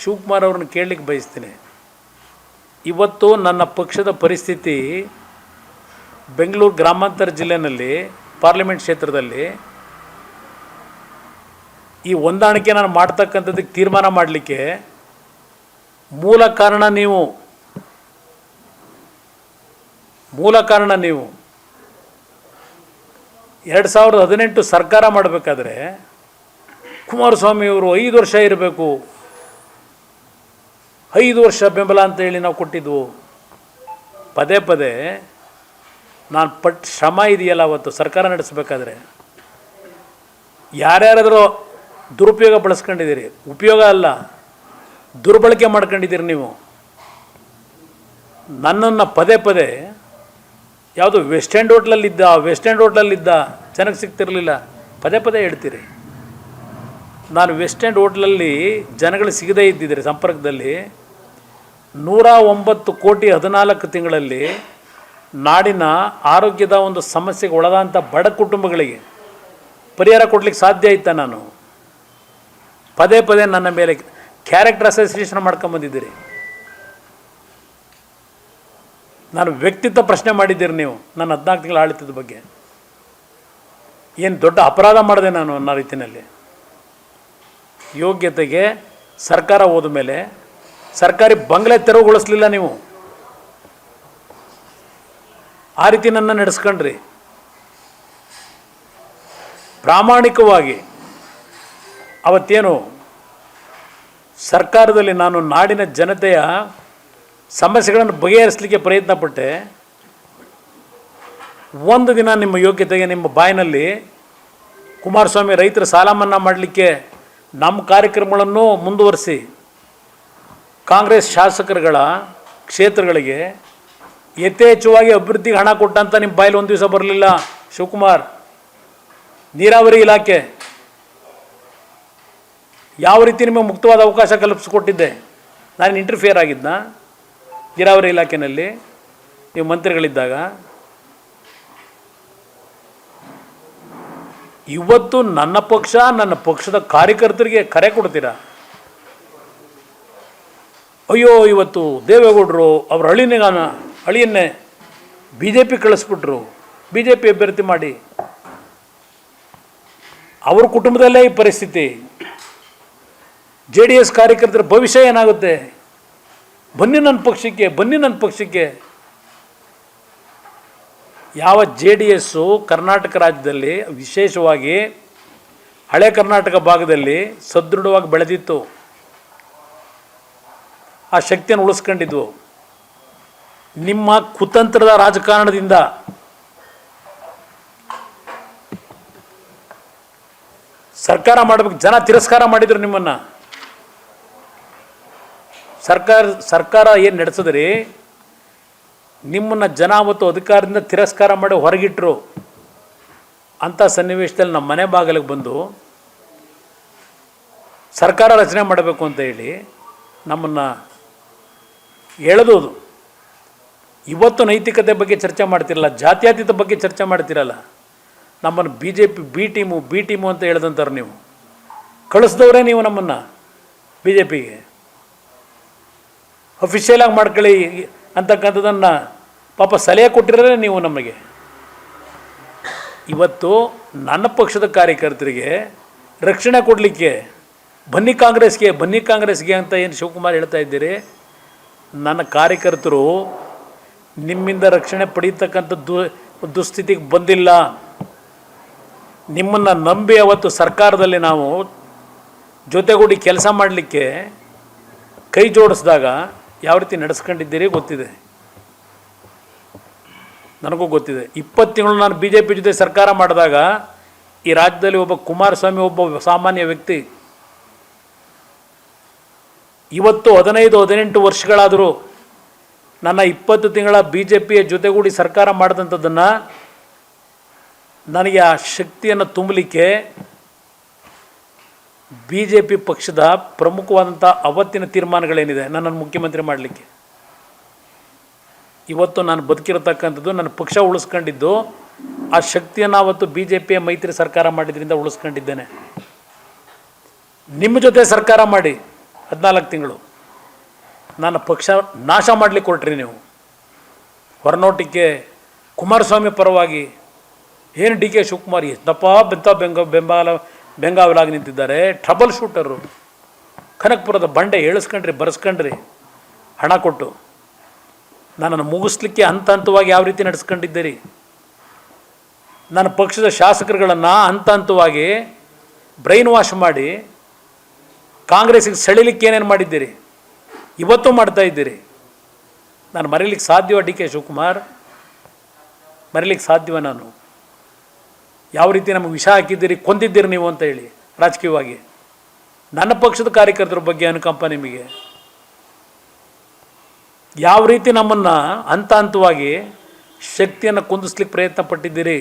ಶಿವಕುಮಾರ್ ಅವ್ರನ್ನ ಕೇಳಲಿಕ್ಕೆ ಬಯಸ್ತೀನಿ. ಇವತ್ತು ನನ್ನ ಪಕ್ಷದ ಪರಿಸ್ಥಿತಿ ಬೆಂಗಳೂರು ಗ್ರಾಮಾಂತರ ಜಿಲ್ಲೆಯಲ್ಲಿ ಪಾರ್ಲಿಮೆಂಟ್ ಕ್ಷೇತ್ರದಲ್ಲಿ ಈ ಹೊಂದಾಣಿಕೆ ನಾನು ಮಾಡ್ತಕ್ಕಂಥದ್ದಕ್ಕೆ ತೀರ್ಮಾನ ಮಾಡಲಿಕ್ಕೆ ಮೂಲ ಕಾರಣ ನೀವು 2018 ಸರ್ಕಾರ ಮಾಡಬೇಕಾದ್ರೆ ಕುಮಾರಸ್ವಾಮಿಯವರು 5 ವರ್ಷ ಇರಬೇಕು, 5 ವರ್ಷ ಬೆಂಬಲ ಅಂತ ಹೇಳಿ ನಾವು ಕೊಟ್ಟಿದ್ವು. ಪದೇ ಪದೇ ನಾನು ಪಟ್ಟು ಶ್ರಮ ಇದೆಯಲ್ಲ ಅವತ್ತು ಸರ್ಕಾರ ನಡೆಸಬೇಕಾದ್ರೆ ಯಾರ್ಯಾರಾದರೂ ದುರುಪಯೋಗ ಬಳಸ್ಕೊಂಡಿದ್ದೀರಿ, ಉಪಯೋಗ ಅಲ್ಲ ದುರ್ಬಳಕೆ ಮಾಡ್ಕೊಂಡಿದ್ದೀರಿ ನೀವು. ನನ್ನನ್ನು ಪದೇ ಪದೇ ಯಾವುದು ವೆಸ್ಟ್ ಎಂಡ್ ಹೋಟ್ಲಲ್ಲಿದ್ದ ಜನಕ್ಕೆ ಸಿಗ್ತಿರಲಿಲ್ಲ, ಪದೇ ಪದೇ ಹೇಳ್ತೀರಿ. ನಾನು ವೆಸ್ಟ್ ಎಂಡ್ ಹೋಟ್ಲಲ್ಲಿ ಜನಗಳು ಸಿಗದೇ ಇದ್ದಿದ್ದರೆ ಸಂಪರ್ಕದಲ್ಲಿ 109 ಕೋಟಿ 14 ತಿಂಗಳಲ್ಲಿ ನಾಡಿನ ಆರೋಗ್ಯದ ಒಂದು ಸಮಸ್ಯೆಗೆ ಒಳಗಾದಂಥ ಬಡ ಕುಟುಂಬಗಳಿಗೆ ಪರಿಹಾರ ಕೊಡಲಿಕ್ಕೆ ಸಾಧ್ಯ ಇತ್ತ. ನಾನು ಪದೇ ಪದೇ ನನ್ನ ಮೇಲೆ ಕ್ಯಾರೆಕ್ಟರ್ ಅಸೋಸಿಯೇಷನ್ ಮಾಡ್ಕೊಂಬಂದಿದ್ದೀರಿ. ನಾನು ವ್ಯಕ್ತಿತ್ವ ಪ್ರಶ್ನೆ ಮಾಡಿದ್ದೀರಿ ನೀವು ನನ್ನ 14 ತಿಂಗಳ ಆಡಳಿತದ ಬಗ್ಗೆ. ಏನು ದೊಡ್ಡ ಅಪರಾಧ ಮಾಡಿದೆ ನಾನು ಅನ್ನೋ ರೀತಿಯಲ್ಲಿ. ಯೋಗ್ಯತೆಗೆ ಸರ್ಕಾರ ಹೋದ ಮೇಲೆ ಸರ್ಕಾರಿ ಬಂಗಲೆ ತೆರವುಗೊಳಿಸಲಿಲ್ಲ ನೀವು, ಆ ರೀತಿ ನನ್ನ ನಡೆಸ್ಕೊಂಡ್ರಿ. ಪ್ರಾಮಾಣಿಕವಾಗಿ ಅವತ್ತೇನು ಸರ್ಕಾರದಲ್ಲಿ ನಾನು ನಾಡಿನ ಜನತೆಯ ಸಮಸ್ಯೆಗಳನ್ನು ಬಗೆಹರಿಸಲಿಕ್ಕೆ ಪ್ರಯತ್ನ ಪಟ್ಟೆ. ಒಂದು ದಿನ ನಿಮ್ಮ ಯೋಗ್ಯತೆಗೆ ನಿಮ್ಮ ಬಾಯಿನಲ್ಲಿ ಕುಮಾರಸ್ವಾಮಿ ರೈತರ ಸಾಲ ಮನ್ನಾ ಮಾಡಲಿಕ್ಕೆ ನಮ್ಮ ಕಾರ್ಯಕ್ರಮಗಳನ್ನು ಮುಂದುವರಿಸಿ ಕಾಂಗ್ರೆಸ್ ಶಾಸಕರುಗಳ ಕ್ಷೇತ್ರಗಳಿಗೆ ಯಥೇಚ್ಛವಾಗಿ ಅಭಿವೃದ್ಧಿಗೆ ಹಣ ಕೊಟ್ಟಂತ ನಿಮ್ಮ ಬಾಯಲ್ಲಿ ಒಂದು ದಿವಸ ಬರಲಿಲ್ಲ. ಶಿವಕುಮಾರ್, ನೀರಾವರಿ ಇಲಾಖೆ ಯಾವ ರೀತಿ ನಿಮಗೆ ಮುಕ್ತವಾದ ಅವಕಾಶ ಕಲ್ಪಿಸಿಕೊಟ್ಟಿದ್ದೆ? ನಾನು ಇಂಟರ್ಫಿಯರ್ ಆಗಿದ್ದ ನೀರಾವರಿ ಇಲಾಖೆಯಲ್ಲಿ ನೀವು ಮಂತ್ರಿಗಳಿದ್ದಾಗ? ಇವತ್ತು ನನ್ನ ಪಕ್ಷ ನನ್ನ ಪಕ್ಷದ ಕಾರ್ಯಕರ್ತರಿಗೆ ಕರೆ ಕೊಡ್ತೀರಾ? ಅಯ್ಯೋ ಇವತ್ತು ದೇವೇಗೌಡರು ಅವ್ರ ಅಳಿಯನ್ನೇ BJP ಕಳಿಸ್ಬಿಟ್ರು, BJP ಅಭ್ಯರ್ಥಿ ಮಾಡಿ. ಅವ್ರ ಕುಟುಂಬದಲ್ಲೇ ಈ ಪರಿಸ್ಥಿತಿ. JDS ಕಾರ್ಯಕರ್ತರ ಭವಿಷ್ಯ ಏನಾಗುತ್ತೆ? ಬನ್ನಿ ನನ್ನ ಪಕ್ಷಕ್ಕೆ. ಯಾವ JDS ಕರ್ನಾಟಕ ರಾಜ್ಯದಲ್ಲಿ ವಿಶೇಷವಾಗಿ ಹಳೆ ಕರ್ನಾಟಕ ಭಾಗದಲ್ಲಿ ಸದೃಢವಾಗಿ ಬೆಳೆದಿತ್ತು, ಆ ಶಕ್ತಿಯನ್ನು ಉಳಿಸ್ಕೊಂಡಿದ್ವು. ನಿಮ್ಮ ಕುತಂತ್ರದ ರಾಜಕಾರಣದಿಂದ ಸರ್ಕಾರ ಮಾಡಬೇಕು, ಜನ ತಿರಸ್ಕಾರ ಮಾಡಿದರು ನಿಮ್ಮನ್ನು. ಸರ್ಕಾರ ಏನು ನಡೆಸಿದ್ರಿ, ನಿಮ್ಮನ್ನು ಜನ ಅವತ್ತು ಅಧಿಕಾರದಿಂದ ತಿರಸ್ಕಾರ ಮಾಡಿ ಹೊರಗಿಟ್ಟರು. ಅಂಥ ಸನ್ನಿವೇಶದಲ್ಲಿ ನಮ್ಮ ಮನೆ ಬಾಗಿಲಿಗೆ ಬಂದು ಸರ್ಕಾರ ರಚನೆ ಮಾಡಬೇಕು ಅಂತ ಹೇಳಿ ನಮ್ಮನ್ನು ಎಳೆದೋದು. ಇವತ್ತು ನೈತಿಕತೆ ಬಗ್ಗೆ ಚರ್ಚೆ ಮಾಡ್ತಿರಲ್ಲ, ಜಾತ್ಯತೀತ ಬಗ್ಗೆ ಚರ್ಚೆ ಮಾಡ್ತಿರಲ್ಲ. ನಮ್ಮನ್ನು BJP ಬಿ ಟೀಮು ಅಂತ ಹೇಳ್ದಂತಾರೆ. ನೀವು ಕಳಿಸ್ದವ್ರೆ ನೀವು ನಮ್ಮನ್ನು BJPಗೆ. ಅಫಿಷಿಯಲಾಗಿ ಮಾಡ್ಕೊಳ್ಳಿ ಅಂತಕ್ಕಂಥದ್ದನ್ನು ಪಾಪ ಸಲಹೆ ಕೊಟ್ಟಿರೋದೇ ನೀವು ನಮಗೆ. ಇವತ್ತು ನನ್ನ ಪಕ್ಷದ ಕಾರ್ಯಕರ್ತರಿಗೆ ರಕ್ಷಣೆ ಕೊಡಲಿಕ್ಕೆ ಬನ್ನಿ ಕಾಂಗ್ರೆಸ್ಗೆ ಅಂತ ಏನು ಶಿವಕುಮಾರ್ ಹೇಳ್ತಾ ಇದ್ದೀರಿ? ನನ್ನ ಕಾರ್ಯಕರ್ತರು ನಿಮ್ಮಿಂದ ರಕ್ಷಣೆ ಪಡೀತಕ್ಕಂಥ ದುಸ್ಥಿತಿಗೆ ಬಂದಿಲ್ಲ. ನಿಮ್ಮನ್ನು ನಂಬಿ ಅವತ್ತು ಸರ್ಕಾರದಲ್ಲಿ ನಾವು ಜೊತೆಗೂಡಿ ಕೆಲಸ ಮಾಡಲಿಕ್ಕೆ ಕೈ ಜೋಡಿಸಿದಾಗ ಯಾವ ರೀತಿ ನಡೆಸ್ಕೊಂಡಿದ್ದೀರಿ ಗೊತ್ತಿದೆ, ನನಗೂ ಗೊತ್ತಿದೆ. 20 ತಿಂಗಳು ನಾನು BJP ಜೊತೆ ಸರ್ಕಾರ ಮಾಡಿದಾಗ ಈ ರಾಜ್ಯದಲ್ಲಿ ಒಬ್ಬ ಕುಮಾರಸ್ವಾಮಿ ಒಬ್ಬ ಸಾಮಾನ್ಯ ವ್ಯಕ್ತಿ. ಇವತ್ತು 15-18 ವರ್ಷಗಳಾದರೂ ನನ್ನ 20 ತಿಂಗಳ BJPಯ ಜೊತೆಗೂಡಿ ಸರ್ಕಾರ ಮಾಡಿದಂಥದ್ದನ್ನು ನನಗೆ ಆ ಶಕ್ತಿಯನ್ನು ತುಂಬಲಿಕ್ಕೆ BJP ಪಕ್ಷದ ಪ್ರಮುಖವಾದಂಥ ಅವತ್ತಿನ ತೀರ್ಮಾನಗಳೇನಿದೆ ನನ್ನನ್ನು ಮುಖ್ಯಮಂತ್ರಿ ಮಾಡಲಿಕ್ಕೆ, ಇವತ್ತು ನಾನು ಬದುಕಿರತಕ್ಕಂಥದ್ದು ನನ್ನ ಪಕ್ಷ ಉಳಿಸ್ಕೊಂಡಿದ್ದು ಆ ಶಕ್ತಿಯನ್ನು ಅವತ್ತು BJPಯ ಮೈತ್ರಿ ಸರ್ಕಾರ ಮಾಡಿದ್ರಿಂದ ಉಳಿಸ್ಕೊಂಡಿದ್ದೇನೆ. ನಿಮ್ಮ ಜೊತೆ ಸರ್ಕಾರ ಮಾಡಿ 14 ತಿಂಗಳು ನನ್ನ ಪಕ್ಷ ನಾಶ ಮಾಡಲಿಕ್ಕೆ ಹೊರಟ್ರಿ ನೀವು. ಹೊರನೋಟಕ್ಕೆ ಕುಮಾರಸ್ವಾಮಿ ಪರವಾಗಿ ಏನು ಡಿ ಕೆ ಶಿವಕುಮಾರ್ ಎಷ್ಟಪ್ಪ ಬೆಂಗಾವಲಾಗಿ ನಿಂತಿದ್ದಾರೆ. Trouble shooter. ಕನಕಪುರದ ಬಂಡೆ ಬರೆಸ್ಕೊಂಡ್ರಿ ಹಣ ಕೊಟ್ಟು. ನನ್ನನ್ನು ಮುಗಿಸ್ಲಿಕ್ಕೆ ಹಂತ ಹಂತವಾಗಿ ಯಾವ ರೀತಿ ನಡೆಸ್ಕೊಂಡಿದ್ದೀರಿ. ನನ್ನ ಪಕ್ಷದ ಶಾಸಕರುಗಳನ್ನು ಹಂತ ಹಂತವಾಗಿ ಬ್ರೈನ್ ವಾಶ್ ಮಾಡಿ ಕಾಂಗ್ರೆಸ್ಸಿಗೆ ಸೆಳಿಲಿಕ್ಕೆ ಏನೇನು ಮಾಡಿದ್ದೀರಿ, ಇವತ್ತು ಮಾಡ್ತಾ ಇದ್ದೀರಿ. ನಾನು ಮರೀಲಿಕ್ಕೆ ಸಾಧ್ಯವ ಡಿ ಕೆ ಶಿವಕುಮಾರ್? ಮರೀಲಿಕ್ಕೆ ಸಾಧ್ಯವ ನಾನು? ಯಾವ ರೀತಿ ನಮಗೆ ವಿಷ ಹಾಕಿದ್ದೀರಿ, ಕೊಂದಿದ್ದೀರಿ ನೀವು ಅಂತ ಹೇಳಿ ರಾಜಕೀಯವಾಗಿ. ನನ್ನ ಪಕ್ಷದ ಕಾರ್ಯಕರ್ತರ ಬಗ್ಗೆ ಅನುಕಂಪ ನಿಮಗೆ? ಯಾವ ರೀತಿ ನಮ್ಮನ್ನು ಹಂತ ಹಂತವಾಗಿ ಶಕ್ತಿಯನ್ನು ಕುಂದಿಸ್ಲಿಕ್ಕೆ ಪ್ರಯತ್ನ ಪಟ್ಟಿದ್ದೀರಿ.